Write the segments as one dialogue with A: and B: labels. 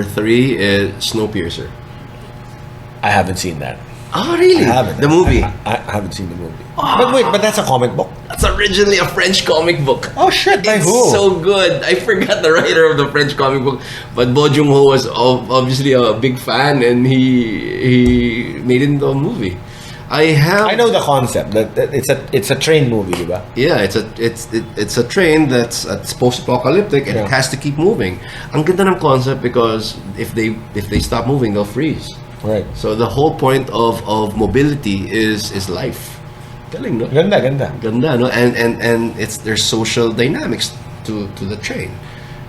A: number 3 is Snowpiercer.
B: I haven't seen that.
A: Oh, really?
B: I haven't.
A: The movie?
B: I haven't seen the movie. But wait, but that's a comic book?
A: That's originally a French comic book.
B: Oh, shit. By
A: It's
B: who?
A: so good. I forgot the writer of the French comic book, but Bo Joon-ho was obviously a big fan, and he made it into a movie. I
B: know the concept. That it's a train movie, diba?
A: Yeah, it's a train that's post-apocalyptic and it has to keep moving. Ang ganda ng concept because if they stop moving, they'll freeze.
B: Right.
A: So the whole point of mobility is life. Galing, no? Ganda, no? And there's social dynamics to the train.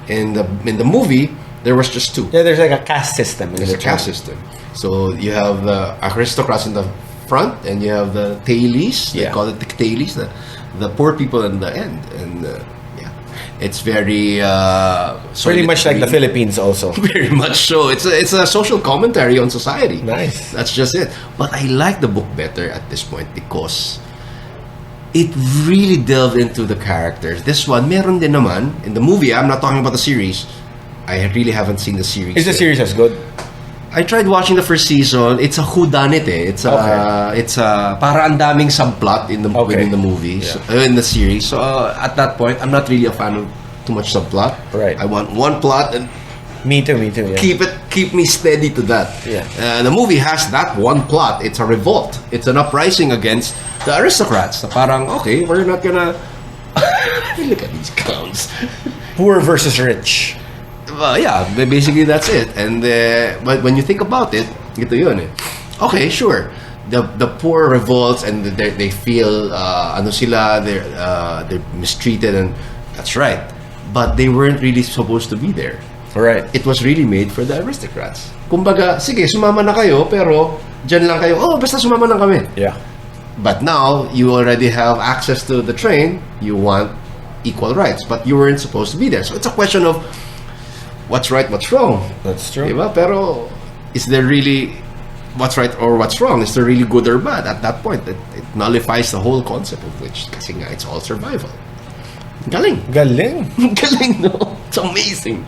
A: In the movie, there was just 2.
B: Yeah, there's like a caste system.
A: There's a caste system. So you have the aristocrats in the front, and you have the tailies. They call it the tailies, the poor people in the end. And it's very
B: pretty much like the Philippines also.
A: Very much so. It's a social commentary on society.
B: Nice.
A: That's just it. But I like the book better at this point because it really delved into the characters. This one, meron din naman in the movie. I'm not talking about the series. I really haven't seen the series.
B: Is the series as good?
A: I tried watching the first season. It's a whodunit eh. It's a para ang daming subplot within the movies, in the series. So at that point, I'm not really a fan of too much subplot.
B: Right.
A: I want one plot and
B: me too. Yeah.
A: keep me steady to that.
B: Yeah.
A: The movie has that one plot. It's a revolt. It's an uprising against the aristocrats. Parang okay, we're not gonna look at these clowns.
B: Poor versus rich.
A: Yeah, basically that's it. And but when you think about it, ito yun eh. Okay, sure. The poor revolts and they feel they're mistreated, and that's right. But they weren't really supposed to be there.
B: Right.
A: It was really made for the aristocrats. Kumbaga, sige, sumama na kayo, pero dyan lang kayo. Oh, basta sumama na kami.
B: Yeah.
A: But now you already have access to the train. You want equal rights, but you weren't supposed to be there. So it's a question of what's right, what's wrong.
B: That's true.
A: Diba? Pero is there really what's right or what's wrong? Is there really good or bad? At that point, it nullifies the whole concept of which, kasi nga, it's all survival. Galing, no? It's amazing.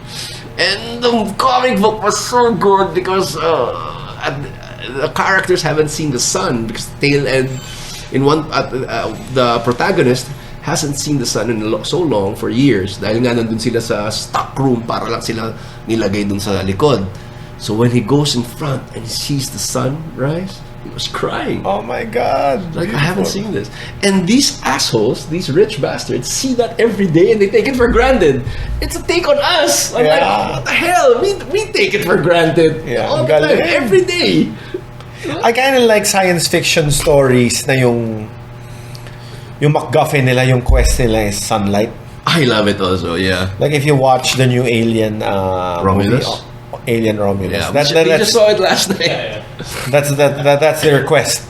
A: And the comic book was so good because the characters haven't seen the sun because tail end the protagonist hasn't seen the sun in so long, for years, dahil nga nandun sila sa stock room para lang sila nilagay dun sa likod. So when he goes in front and he sees the sun rise, he was crying.
B: Oh my God.
A: Like, beautiful. I haven't seen this. And these assholes, these rich bastards, see that every day and they take it for granted. It's a take on us. I'm like, what the hell? We take it for granted all the time, every day.
B: I kind of like science fiction stories na yung MacGuffin nila, yung quest nila is sunlight.
A: I love it also, yeah.
B: Like if you watch the new Alien
A: Romulus?
B: movie, Alien Romulus.
A: Yeah, we just saw it last night.
B: That's their quest.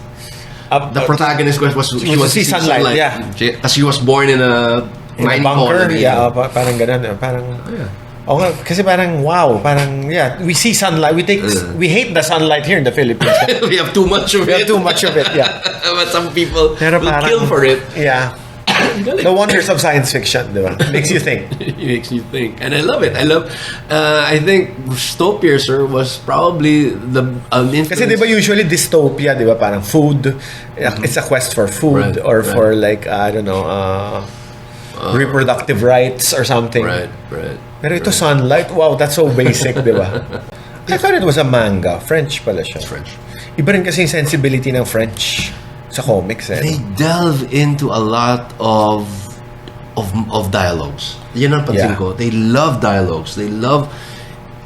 A: The protagonist quest was she was
B: see sunlight. Yeah.
A: Because she was born in a
B: bunker. Yeah, parang ganun. Parang,
A: yeah.
B: Okay, kasi parang wow, parang we see sunlight. We hate the sunlight here in the Philippines.
A: We have too much of it.
B: Yeah.
A: But some people will
B: parang,
A: kill for it.
B: Yeah. The wonders of science fiction, diba? Makes you think.
A: It makes you think, and I love it. I think Snowpiercer was probably the influence.
B: Kasi diba usually dystopia, diba? Parang food. It's a quest for food for like I don't know, reproductive rights or something.
A: Right.
B: Pero ito sunlight, wow, that's so basic, diba? I thought it was a manga. French pala siya.
A: It's French.
B: Iba rin kasi yung sensibility ng French sa comics.
A: They delve into a lot of dialogues. Yan ang pansin ko. They love dialogues. They love.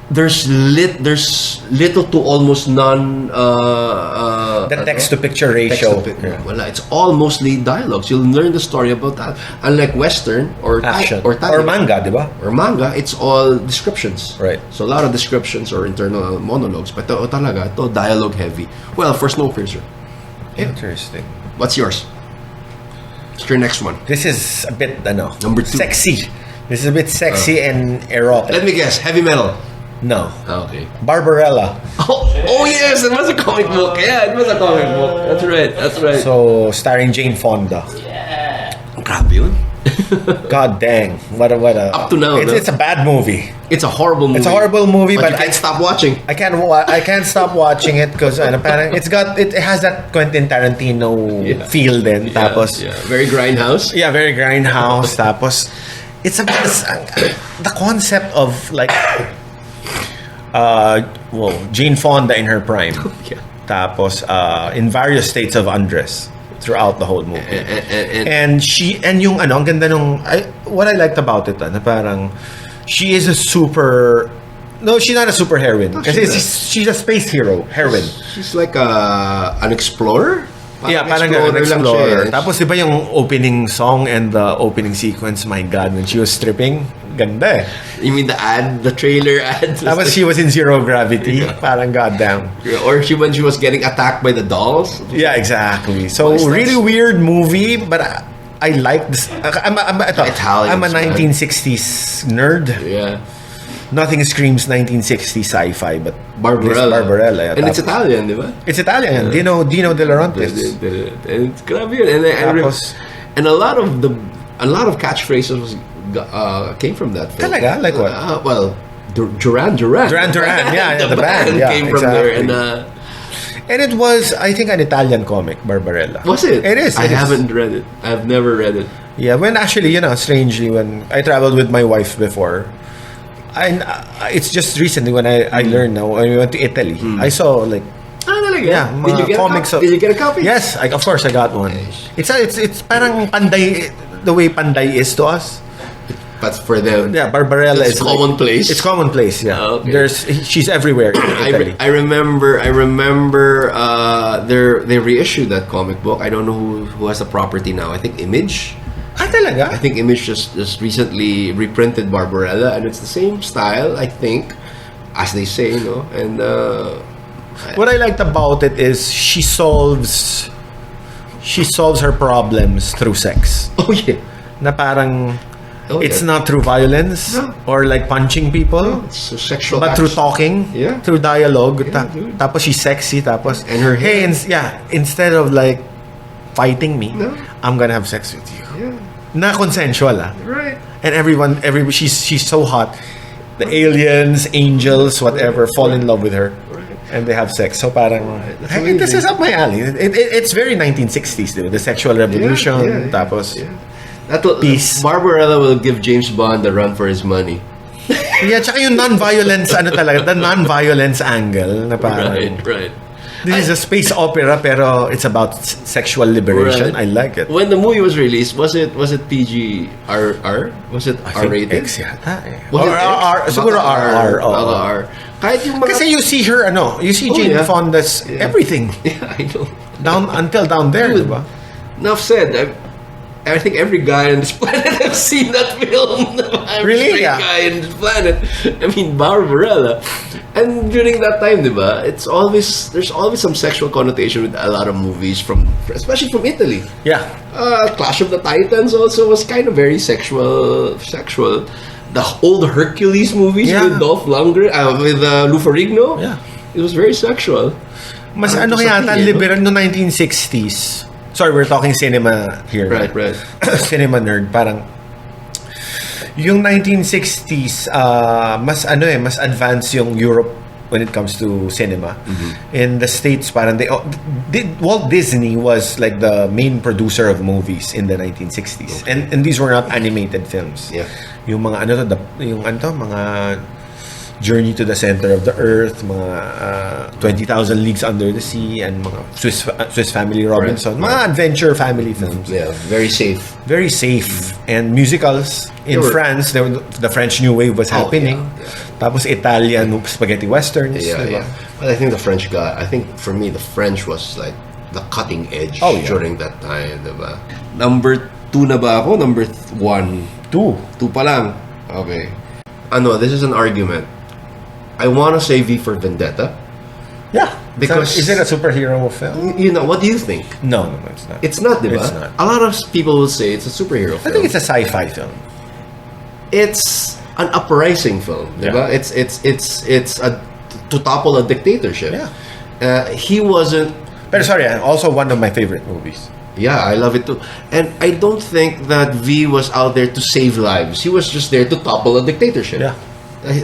A: There's little to almost none.
B: The text to picture ratio.
A: Wala. It's all mostly dialogues. You'll learn the story about that. Unlike Western or
B: action
A: or
B: manga, diba?
A: Or manga, it's all descriptions.
B: Right.
A: So a lot of descriptions or internal monologues. But ito dialogue heavy. Well, for Snowpiercer.
B: Interesting.
A: What's yours? What's your next one?
B: This is a bit
A: number 2.
B: Sexy. This is a bit sexy and erotic.
A: Let me guess. Heavy metal.
B: No.
A: Okay.
B: Barbarella.
A: Oh yes, it was a comic book. Yeah, it was a comic book. That's right.
B: So starring Jane Fonda.
A: Yeah. Grabe yun.
B: God dang. What a
A: Up to now,
B: it's a bad movie.
A: It's a horrible movie.
B: It's a horrible movie,
A: but
B: but
A: you can't stop watching.
B: I can't stop watching it because it has that Quentin Tarantino feel then. Tapos
A: very grindhouse.
B: Yeah, very grindhouse. Tapos it's about the concept of like Jane Fonda in her prime.
A: Yeah.
B: Tapos in various states of undress throughout the whole movie. And yung ang ganda nung what I liked about it na parang she is a super no, she's not a super heroine. Kasi she's a space heroine.
A: She's like an explorer.
B: Parang an explorer. Tapos diba yung opening song and the opening sequence, my God, when she was stripping, ganda eh.
A: You mean the trailer ad?
B: Tapos she was in zero gravity, parang goddamn.
A: Or when she was getting attacked by the dolls.
B: Yeah, exactly. So really weird movie, but I like this. I'm a 1960s nerd.
A: Yeah. Nothing
B: screams 1960s sci-fi, but
A: Barbarella. And it's Italian, di ba?
B: It's Italian. Dino De Laurentiis.
A: And it's grabe yun. And a lot of catchphrases came from that film.
B: Talaga? Like what?
A: Well, Duran.
B: Yeah, the band
A: came from there.
B: And it was, I think, an Italian comic, Barbarella.
A: Was it?
B: It is.
A: I haven't read it. I've never read it.
B: Yeah, when actually, strangely, when I traveled with my wife before, it's just recently when I learned now, when we went to Italy, I saw like
A: did you get
B: comics.
A: Did you get a copy?
B: Yes, of course I got one. It's parang Panday, the way Panday is to us.
A: But for them,
B: Barbarella is
A: commonplace.
B: It's commonplace. Yeah,
A: okay.
B: She's everywhere in Italy.
A: I remember. They reissued that comic book. I don't know who has the property now. I think Image.
B: Talaga?
A: I think Image just recently reprinted Barbarella, and it's the same style, I think, as they say, And
B: what I liked about it is she solves her problems through sex.
A: Oh yeah.
B: Na parang it's not through violence or like punching people.
A: It's sexual,
B: but through talking, through dialogue. Tapos she's sexy. Tapos
A: and her hair.
B: instead of like fighting me, I'm gonna have sex with you.
A: Yeah.
B: Na consensual
A: Right.
B: And everyone she's so hot. The aliens, angels, whatever, fall in love with her. Right. And they have sex. So parang this is up my alley. It's very 1960s, dude. The sexual revolution. Tapos peace.
A: Barbarella will give James Bond a run for his money.
B: Yeah, tsaka yung non-violence, the non-violence angle na parang
A: right.
B: This is a space opera pero it's about sexual liberation.
A: Right.
B: I like it.
A: When the movie was released, was it PG-R? Was it R-rated?
B: X yata eh.
A: Was it X?
B: Siguro R.
A: R. Kahit yung mga...
B: Kasi you see her, you see Jane Fonda's everything.
A: Yeah, I know.
B: Down there, diba?
A: Enough said. I think every guy on this planet has seen that film.
B: Really?
A: Yeah. Guy on this planet. I mean, Barbarella. And during that time, diba, there's always some sexual connotation with a lot of movies especially from Italy.
B: Yeah.
A: Clash of the Titans also was kind of very sexual. The old Hercules movies with Dolph Lundgren, with Lou Ferrigno.
B: Yeah.
A: It was very sexual.
B: Mas yata liberal no 1960s. Sorry, we're talking cinema here.
A: Right.
B: Cinema nerd. Parang yung 1960s, mas advanced yung Europe when it comes to cinema. Mm-hmm. In the States, parang Walt Disney was like the main producer of movies in the 1960s. Okay. And these were not animated films.
A: Yeah.
B: Yung mga mga Journey to the Center of the Earth, mga 20,000 Leagues Under the Sea, and mga Swiss Family Robinson, mga adventure family films.
A: Yeah, very safe.
B: Very safe. And musicals. In France, the French New Wave was happening.
A: Yeah.
B: Tapos Italian spaghetti westerns.
A: Yeah. But I think for me, the French was like the cutting edge during that time. Diba? Number 2 na ba ako? Number 1? 2 pa lang. Okay. This is an argument. I want to say V for Vendetta.
B: Yeah.
A: Because
B: is it a superhero film?
A: What do you think?
B: No, it's not.
A: It's not, diba?
B: It's not.
A: A lot of people will say it's a superhero film.
B: I think it's a sci-fi film.
A: It's an uprising film, diba? It's to topple a dictatorship.
B: Yeah.
A: He wasn't.
B: But sorry, also one of my favorite movies.
A: Yeah, I love it too. And I don't think that V was out there to save lives. He was just there to topple a dictatorship.
B: Yeah.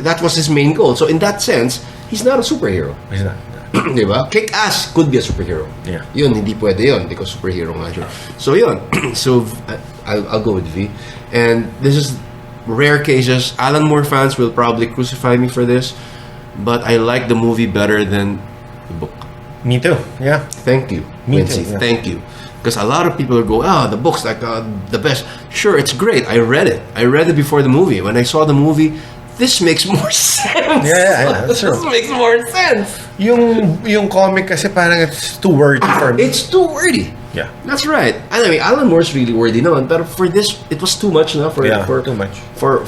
A: That was his main goal. So in that sense, he's not a superhero.
B: He's not.
A: Diba? Kick-Ass could be a superhero.
B: Yeah.
A: Yun, hindi pwede yun because superhero nga siya. So yun. So I'll go with V. And this is rare cases. Alan Moore fans will probably crucify me for this, but I like the movie better than the book.
B: Me too. Yeah.
A: Thank you,
B: Me
A: Wincy.
B: too, yeah.
A: Thank you. Because a lot of people go, the book's like the best. Sure, it's great. I read it. I read it before the movie. When I saw the movie, this makes more sense.
B: Yeah, that's true.
A: This makes more sense.
B: Yung comic kasi parang it's too wordy for me.
A: It's too wordy.
B: Yeah.
A: That's right. I mean, Alan Moore's really wordy naman, but for this, it was too much na for
B: too much.
A: For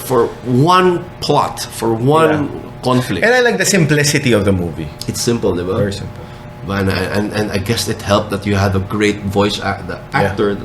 A: one plot, for one conflict.
B: And I like the simplicity of the movie.
A: It's simple, diba?
B: Very simple.
A: And I guess it helped that you had a great voice actor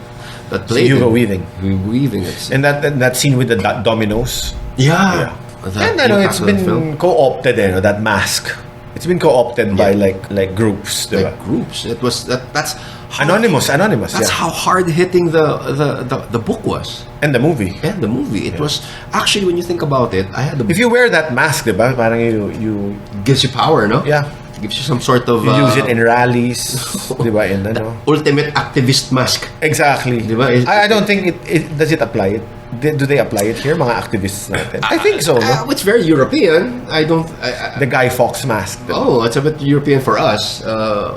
A: that played
B: Hugo
A: him.
B: Weaving.
A: It.
B: And that scene with the dominoes.
A: Yeah.
B: And it's been co-opted, that mask. It's been co-opted by like groups, diba?
A: Like groups. It was that's
B: Anonymous.
A: That's how hard hitting the book was.
B: And the movie.
A: And the movie. It was actually, when you think about it, I had the
B: If you wear that mask, diba? Parang you
A: gives you power, no?
B: Yeah.
A: Gives you some sort of
B: You use it in rallies, diba? In
A: ultimate activist mask.
B: Exactly.
A: Diba?
B: I don't think it does it apply it. Do they apply it here, mga activists natin? I think so, no?
A: It's very European.
B: The Guy Fawkes mask.
A: Oh, it's a bit European for us.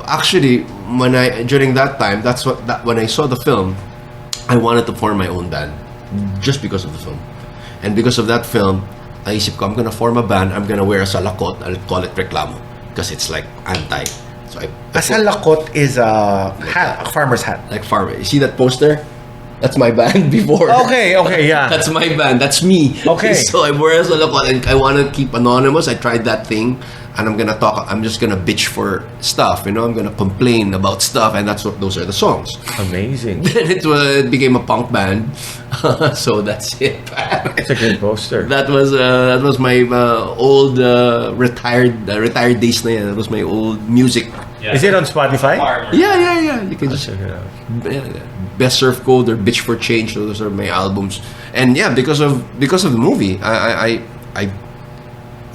A: Actually, during that time, when I saw the film, I wanted to form my own band just because of the film, and because of that film, naisip ko, I'm gonna form a band. I'm gonna wear a salakot. I'll call it Reklamo because it's like anti. So
B: a salakot is a hat, a farmer's hat.
A: Like farmer. You see that poster? That's my band before.
B: Okay, yeah.
A: That's my band. That's me.
B: Okay.
A: So I wear a salakot and I want to keep anonymous. I tried that thing, and I'm just gonna bitch for stuff. I'm gonna complain about stuff, and those are the songs.
B: Amazing.
A: Then it became a punk band. So that's it.
B: It's a good poster.
A: That was my old retired days na yan. That was my old music.
C: Yeah.
B: Is it on Spotify?
A: Yeah. You can just
B: check it out.
A: Best Surf Code or Bitch for Change. Those are my albums. And yeah, because of the movie, I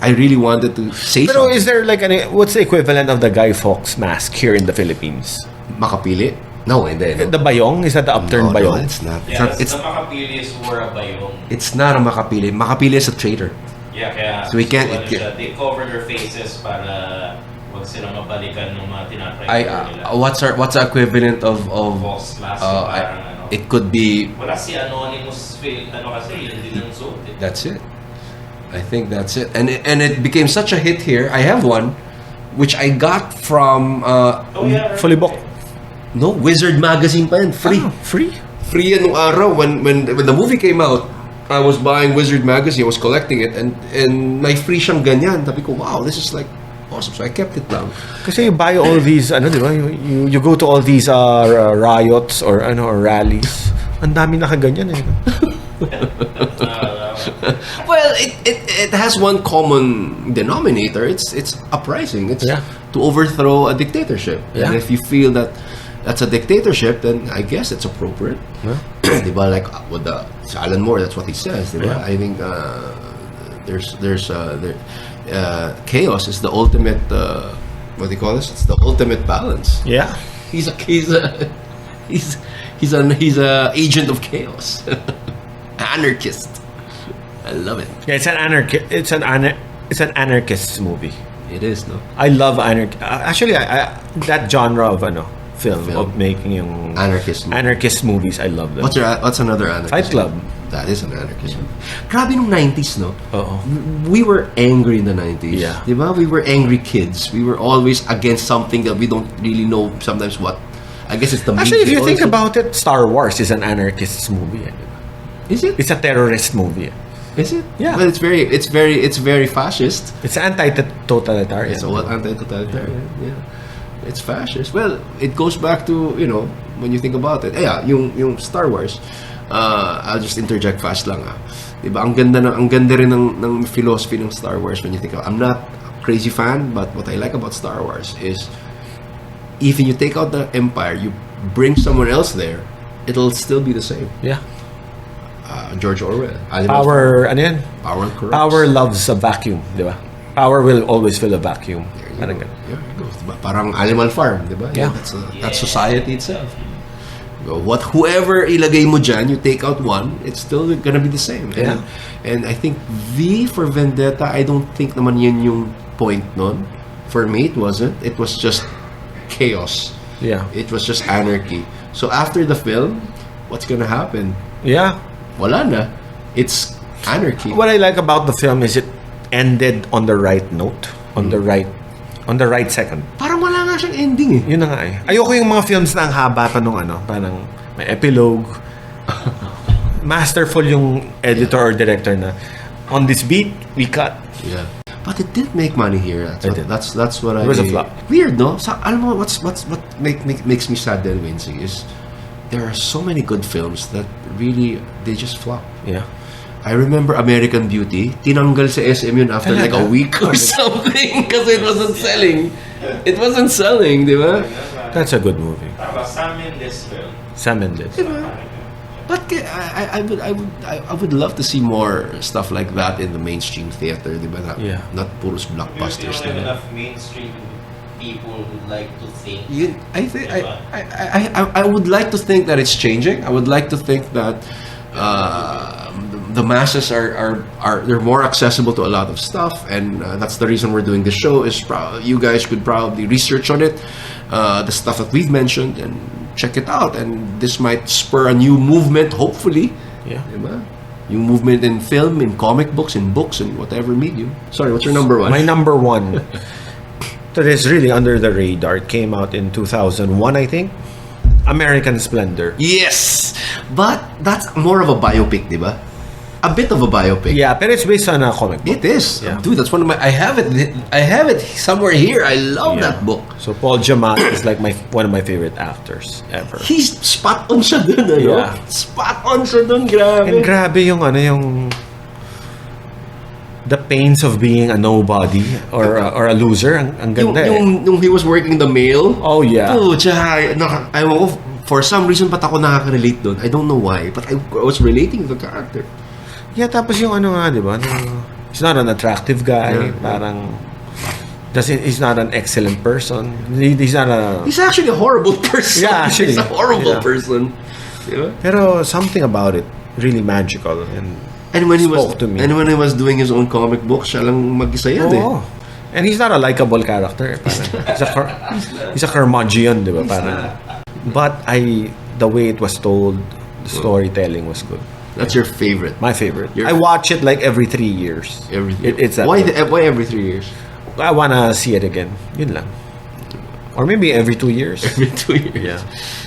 A: really wanted to say
B: Pero
A: something.
B: is there like what's the equivalent of the Guy Fawkes mask here in the Philippines?
A: Makapili? No, hindi. No.
B: The bayong? Is that the upturned
A: No,
B: bayong?
A: it's not.
C: Yeah,
A: It's
C: the Makapilis wore a bayong.
A: It's not a Makapili. Makapili is a traitor.
C: Yeah, kaya
A: So we can't-
C: they cover their faces para wag silang mabalikan ng mga tinatry nila.
A: What's the equivalent of
C: False mask, parang ano.
A: it could be.
C: Wala si Anonymous kasi yun din ang suot.
A: That's it. I think that's it. And it became such a hit here. I have one, which I got from
B: Fully booked.
A: no, Wizard magazine pa yan. Free.
B: Free?
A: Free yan nung araw when the movie came out. I was buying Wizard magazine. I was collecting it, and may free siyang ganyan. Sabi ko, wow, this is like awesome. So I kept it lang.
B: Kasi you buy all these, di ba? You go to all these riots or rallies. Ang dami nakaganyan eh.
A: Well, it has one common denominator. It's uprising. It's to overthrow a dictatorship.
B: Yeah.
A: And if you feel that that's a dictatorship, then I guess it's appropriate.
B: Yeah.
A: Diba? Like with Alan Moore, that's what he says. Diba?
B: Yeah.
A: I think chaos is the ultimate. What do you call this? It's the ultimate balance.
B: Yeah.
A: He's a agent of chaos. Anarchist. I love it.
B: Yeah, it's an anarchist movie.
A: It is, no?
B: I love actually, I that genre of film of making yung
A: Anarchist
B: movies. I love them.
A: What's another anarchist?
B: Fight Club.
A: That is an anarchist movie. Grabe nung 90s, no?
B: Oo.
A: We were angry in the 90s.
B: Yeah.
A: Diba? We were angry kids. We were always against something that we don't really know sometimes what. I guess it's the
B: Actually, if
A: media
B: you think
A: also.
B: about it, Star Wars is an anarchist movie.
A: Is it?
B: It's a terrorist movie.
A: Is it?
B: Yeah.
A: But it's very fascist.
B: It's anti-totalitarian.
A: It's all anti-totalitarian. Yeah. It's fascist. Well, it goes back to, when you think about it. Yeah, yung Star Wars. I'll just interject fast lang. Diba? Ang ganda rin ng philosophy ng Star Wars when you think of. I'm not a crazy fan, but what I like about Star Wars is if you take out the Empire, you bring someone else there, it'll still be the same.
B: Yeah.
A: George Orwell.
B: Power, ano yan?
A: Power corrupts.
B: Power loves a vacuum, di ba? Power will always fill a vacuum. Parang ganun.
A: Yeah, it goes. Diba? Parang Animal Farm, di ba?
B: Yeah.
A: That's society itself. Whoever ilagay mo dyan, you take out one, it's still gonna be the same.
B: Yeah.
A: And I think V for Vendetta, I don't think naman yun yung point nun. For me, it wasn't. It was just chaos.
B: Yeah.
A: It was just anarchy. So after the film, what's gonna happen?
B: Yeah.
A: Wala na. It's anarchy.
B: What I like about the film is it ended on the right note, on the right second.
A: Parang wala nga siyang ending eh.
B: Yun na nga eh. Ayoko yung mga films na ang haba pa nung ano, parang may epilogue. Masterful yung editor or director na on this beat, we cut.
A: Yeah. But it did make money here. That's what I.
B: It was a flop.
A: Weird, no? So, alam mo what makes me sad then, Wincy, is there are so many good films that really they just flop.
B: Yeah.
A: I remember American Beauty. Tinanggal sa SM yun after like a week or something because it wasn't selling. It wasn't selling, di ba?
B: That's a good movie.
C: Sam Mendes film.
B: Sam Mendes.
A: But I would love to see more stuff like that in the mainstream theater, di ba?
B: Yeah.
A: Not puros blockbusters.
C: There's
A: Diba?
C: enough mainstream people who like to think.
A: I would like to think that it's changing. I would like to think that the masses are they're more accessible to a lot of stuff, and that's the reason we're doing the show. Is you guys could probably research on it, the stuff that we've mentioned, and check it out. And this might spur a new movement, hopefully.
B: Yeah.
A: Diba? New movement in film, in comic books, in books, in whatever medium. Sorry, what's your number one?
B: My number one. That is really under the radar. It came out in 2001, I think. American Splendor.
A: Yes, but that's more of a biopic, diba? A bit of a biopic.
B: Yeah, but it's based on a comic book.
A: It is.
B: Yeah.
A: Dude, that's one of my I have it somewhere here. I love that book.
B: So Paul Giamatti is like one of my favorite actors ever.
A: He's spot on siya dun, ano?
B: Yeah.
A: Spot on siya dun, grabe.
B: And grabe yung the pains of being a nobody or a loser. Ang ganda
A: Yung he was working the mail.
B: Oh yeah.
A: Oh, tsaka, for some reason ba't ako nakaka-relate dun? I don't know why, but I was relating to the character.
B: Yeah, tapos yung di ba? He's not an attractive guy.
A: Yeah.
B: Parang he's not an excellent person. He's not a...
A: He's actually a horrible person.
B: Yeah, actually.
A: He's a horrible person. Diba?
B: Pero something about it really magical
A: And when he was
B: spoke to me.
A: And when he was doing his own comic book, siya lang mag-isa yan eh.
B: Oo. And he's not a likable character. Parang, he's a curmudgeon, di ba? Parang, but the way it was told, the storytelling was good.
A: That's your favorite.
B: My favorite. I watch it like every 3 years. It's that
A: why
B: good.
A: why every 3 years?
B: I wanna see it again. Yun lang. Or maybe every 2 years.
A: Every 2 years.
B: Yeah.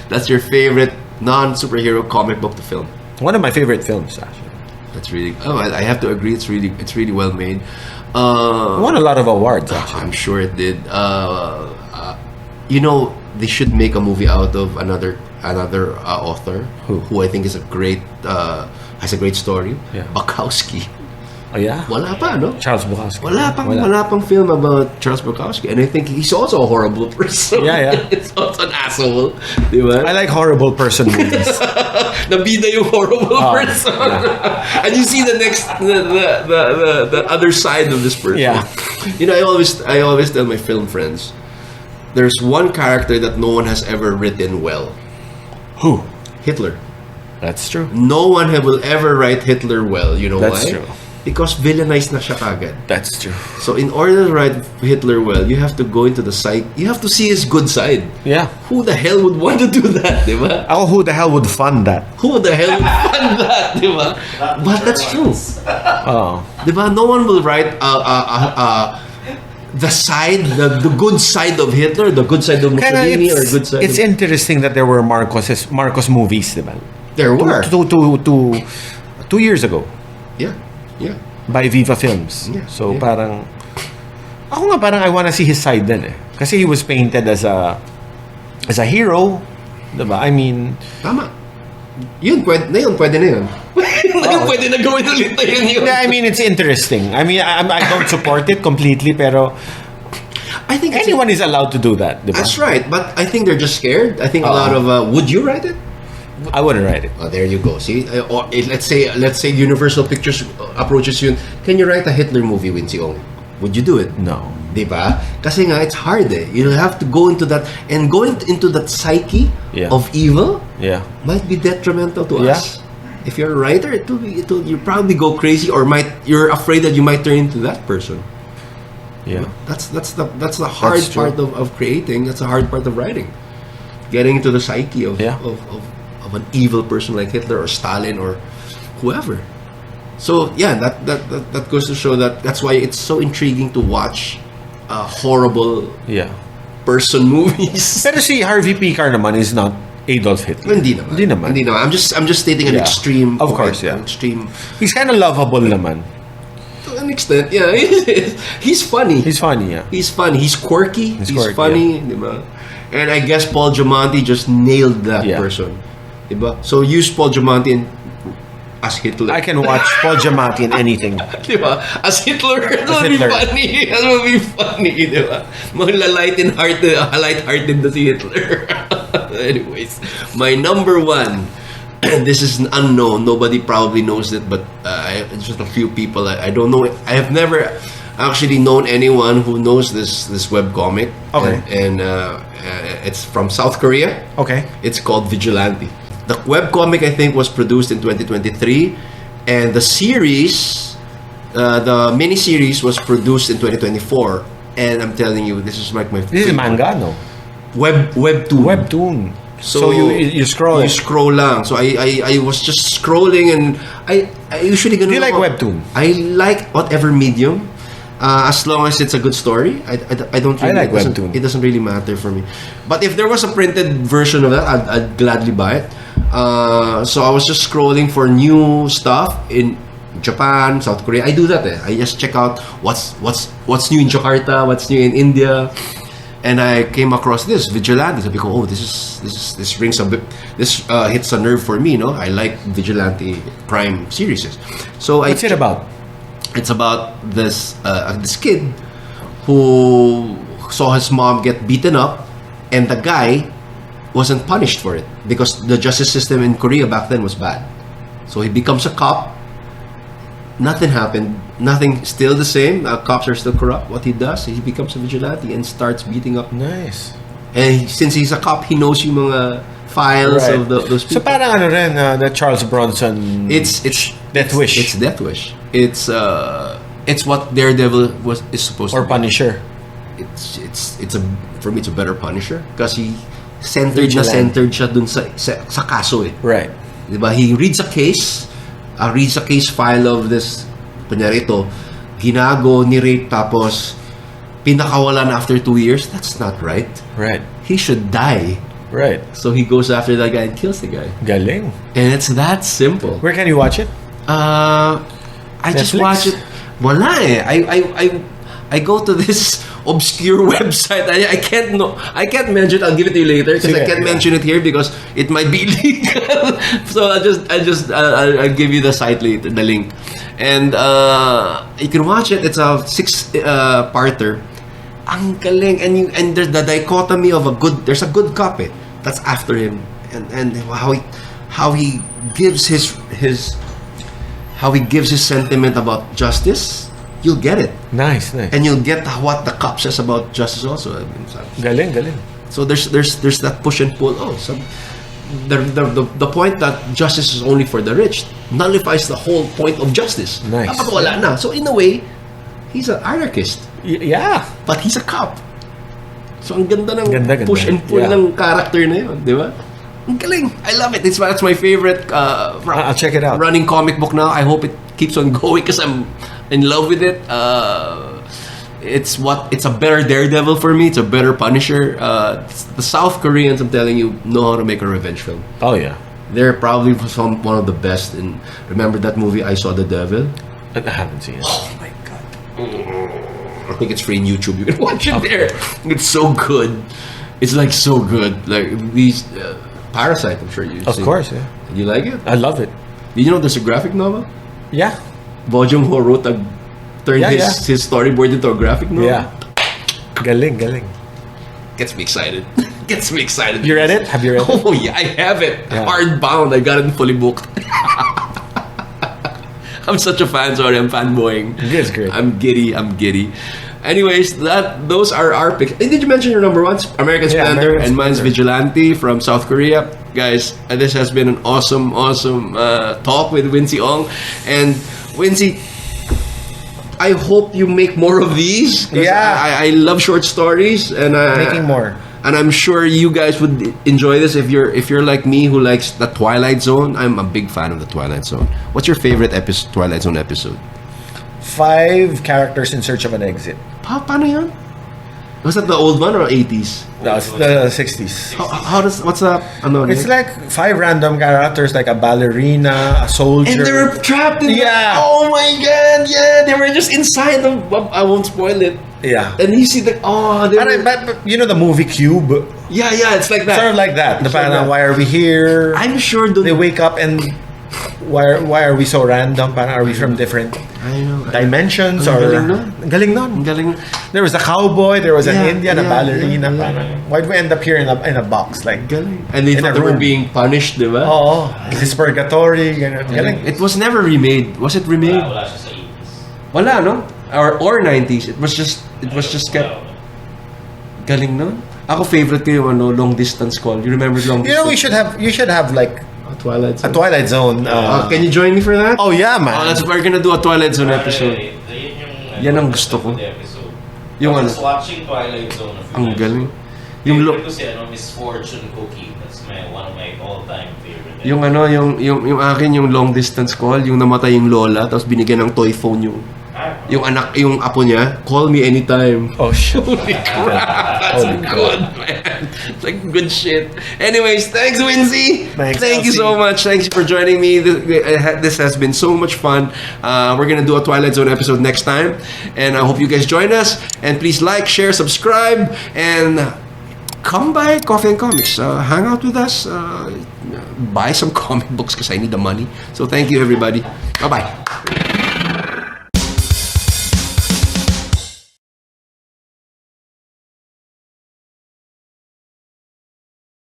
A: That's your favorite non-superhero comic book to film.
B: One of my favorite films, actually.
A: That's really. Oh, I have to agree. It's really well made.
B: It won a lot of awards, actually.
A: I'm sure it did. They should make a movie out of another author who I think is has a great story.
B: Yeah.
A: Bukowski.
B: Oh yeah.
A: Wala pa, no?
B: Charles Bukowski.
A: Wala pang film about Charles Bukowski, and I think he's also a horrible person.
B: Yeah.
A: He's also an asshole, di ba?
B: I like horrible person movies.
A: Nabida yung horrible person. Yeah. And you see the other side of this person.
B: Yeah.
A: I always tell my film friends, there's one character that no one has ever written well.
B: Who?
A: Hitler.
B: That's true.
A: No one will ever write Hitler well. You know
B: That's
A: why?
B: True.
A: Because villainized na siya kagad.
B: That's true.
A: So in order to write Hitler well, you have to go into the side. You have to see his good side.
B: Yeah.
A: Who the hell would want to do that, di ba?
B: Who the hell would fund that?
A: Who the hell would fund that, di ba? But that's true.
B: Oh.
A: Di ba? No one will write the good side of Hitler, the good side of Mussolini, or good side.
B: It's interesting that there were Marcos movies, di ba?
A: There were
B: 2 years ago.
A: Yeah.
B: By Viva Films.
A: Yeah,
B: so parang I wanna see his side din eh. Kasi he was painted as a hero, diba? I mean,
A: tama. Pwede na yun. Pwede na gawin ulit na yun.
B: I mean, it's interesting. I mean, I don't support it completely, pero
A: I think
B: anyone is allowed to do that. Diba?
A: That's right, but I think they're just scared. I think a lot of would you write it?
B: I wouldn't write it.
A: Oh, there you go. See, or let's say Universal Pictures approaches you. Can you write a Hitler movie, Wincy Ong? Would you do it?
B: No.
A: Diba? Kasi nga, it's hard eh. You have to go into that, and going into that psyche of evil might be detrimental to us. If you're a writer, it'll you probably go crazy, or you're afraid that you might turn into that person.
B: Yeah.
A: That's the hard part of creating. That's the hard part of writing. Getting into the psyche of an evil person like Hitler or Stalin or whoever. So yeah, that goes to show that's why it's so intriguing to watch horrible person movies.
B: Pero si Harvey Picar naman is not Adolf Hitler.
A: Hindi naman. I'm just stating an extreme.
B: Of course,
A: an extreme.
B: He's kind of lovable naman.
A: To an extent, yeah. He's funny.
B: He's funny, yeah.
A: He's funny. He's quirky. He's
B: quirky,
A: funny. Diba? And I guess Paul Giamatti just nailed that person. Diba? So use Paul Giamatti as Hitler.
B: I can watch Paul Giamatti in anything.
A: Diba? As Hitler, that would be funny. That would be funny, diba? Light-hearted na si Hitler. Anyways, my number one, and this is unknown. Nobody probably knows it, but just a few people. I don't know. I have never actually known anyone who knows this webcomic.
B: Okay.
A: And it's from South Korea.
B: Okay.
A: It's called Vigilante. The webcomic, I think, was produced in 2023, and the series, the mini-series, was produced in 2024. And I'm telling you, this is like my
B: This is manga, no?
A: Webtoon.
B: Webtoon. So you scroll.
A: You scroll lang. So I was just scrolling, and I usually
B: Do you like webtoon?
A: I like whatever medium, as long as it's a good story. I don't. Really,
B: I like webtoon.
A: It doesn't really matter for me. But if there was a printed version of that, I'd gladly buy it. So I was just scrolling for new stuff in Japan, South Korea. I do that. I just check out what's new in Jakarta, what's new in India. And I came across this Vigilante. So I go, oh, this rings a bit. This hits a nerve for me. No, I like Vigilante Prime series. So
B: what's it about?
A: It's about this kid who saw his mom get beaten up, and the guy wasn't punished for it because the justice system in Korea back then was bad. So he becomes a cop. Nothing happened. Nothing. Still the same. Cops are still corrupt. What he does, he becomes a vigilante and starts beating up.
B: Nice.
A: And since he's a cop, he knows yung mga files of those people.
B: So parang ano rin, the Charles Bronson.
A: It's
B: Death Wish.
A: It's Death Wish. It's what Daredevil is supposed to be.
B: Or Punisher.
A: It's a, for me, it's a better Punisher because he centered siya dun sa kaso eh.
B: Right.
A: Diba? He reads a case file of this, kunyari ito, ginago, ni-rape, tapos pinakawalan after 2 years. That's not right.
B: Right.
A: He should die.
B: Right.
A: So he goes after that guy and kills the guy.
B: Galing.
A: And it's that simple.
B: Where can you watch it?
A: I just watch it. Wala eh. I go to this obscure website. I can't mention it. I'll give it to you later because I can't mention it here because it might be illegal. So I'll give you the site later, the link, and you can watch it. It's a 6-parter. Ang galing, and there's the dichotomy of there's a good cop that's after him, and how he gives his sentiment about justice. You'll get it. Nice. And you'll get what the cop says about justice also. I mean,
B: galing.
A: So there's that push and pull. The point that justice is only for the rich nullifies the whole point of justice.
B: Nice.
A: Wala na. So in a way, he's an anarchist.
B: Yeah.
A: But he's a cop. So ang ganda ng push and pull ng character na yun, di ba? Ang galing. I love it. That's my favorite
B: I'll check it out.
A: Running comic book now. I hope it keeps on going because I'm in love with it. It's a better Daredevil for me. It's a better Punisher. The South Koreans, I'm telling you, know how to make a revenge film.
B: Oh yeah,
A: they're probably one of the best. And remember that movie I Saw the Devil?
B: I haven't seen it.
A: Oh my god! I think it's free on YouTube. You can watch it there. It's so good. It's like so good. Like these Parasite. I'm sure you've seen.
B: Of course, yeah.
A: Did you like it?
B: I love it.
A: Did you know there's a graphic novel?
B: Yeah.
A: Bo Jung-ho turned his storyboard into a graphic novel.
B: Yeah. Galing.
A: Gets me excited. Gets me excited.
B: You read it? Have you read it?
A: Oh yeah, I have it.
B: Yeah.
A: Hardbound. I got it fully booked. I'm such a fan. Sorry, I'm fanboying.
B: It's great.
A: I'm giddy. Anyways, those are our picks. And did you mention your number ones? American Splendor,
B: American
A: and mine's
B: Splendor.
A: Vigilante from South Korea. Guys, this has been an awesome talk with Wincy Ong. And Wincy, I hope you make more of these. 'Cause
B: Yeah.
A: I love short stories, and
B: Making more.
A: And I'm sure you guys would enjoy this if you're like me who likes the Twilight Zone. I'm a big fan of the Twilight Zone. What's your favorite Twilight Zone episode?
B: 5 characters in search of an exit.
A: Paano yun? Was that the old one or 80s?
B: No, it's the 60s.
A: What's that? Ano,
B: It's like 5 random characters, like a ballerina, a soldier.
A: and they were trapped in
B: Yeah.
A: Oh my god, yeah. They were just inside the... I won't spoil it.
B: Yeah.
A: And you see the... Oh, they were,
B: But you know the movie Cube?
A: yeah, it's like that.
B: Sort of like that. The
A: Sort of
B: parang,
A: that.
B: why are we here?
A: I'm sure
B: They wake up and why are we so random? Parang, are we from different
A: I know.
B: dimensions?
A: Ang
B: Or
A: galing nun.
B: Galing nun.
A: Ang galing.
B: There was a cowboy, there was an
A: Yeah,
B: Indian, a
A: yeah,
B: ballerina.
A: yeah, yeah.
B: Parang, why'd we end up here in a box? Like,
A: Galing. And they
B: in
A: thought
B: a
A: they were
B: room.
A: being punished, di ba?
B: oh, this purgatory. Ganun. Galing.
A: It was never remade. Was it remade?
C: Wala siya sa 80s.
A: Wala, no? Or 90s. It was just kept... Galing nun. Ako favorite ko yung long distance call. You remember long
B: You know,
A: distance?
B: you should have like
A: Twilight
B: a Twilight Zone.
A: Can you join me for that?
B: Oh yeah, man.
A: We're gonna do a Twilight Zone episode. Yan ang gusto ko. Yung
C: I
A: ano,
C: was watching Twilight Zone a few
A: ang
C: times.
A: galing. Yung
C: Favorite
A: lo-
C: ko si Misfortune Cookie. That's one of my all-time favorite.
A: yung ano, yung akin yung long distance call, yung namatay yung lola, tapos binigyan ng toy phone yung anak, yung apo niya, call me anytime.
B: Oh shit.
A: Holy crap, that's
B: Holy
A: good, man. It's like good shit. Anyways, thanks, Wincy.
B: Thanks,
A: Thank you
B: LC.
A: so much. Thanks for joining me. This has been so much fun. We're gonna do a Twilight Zone episode next time, and I hope you guys join us. And please like, share, subscribe, and come by Coffee and Comics. Hang out with us. Buy some comic books because I need the money. So thank you, everybody. Bye bye.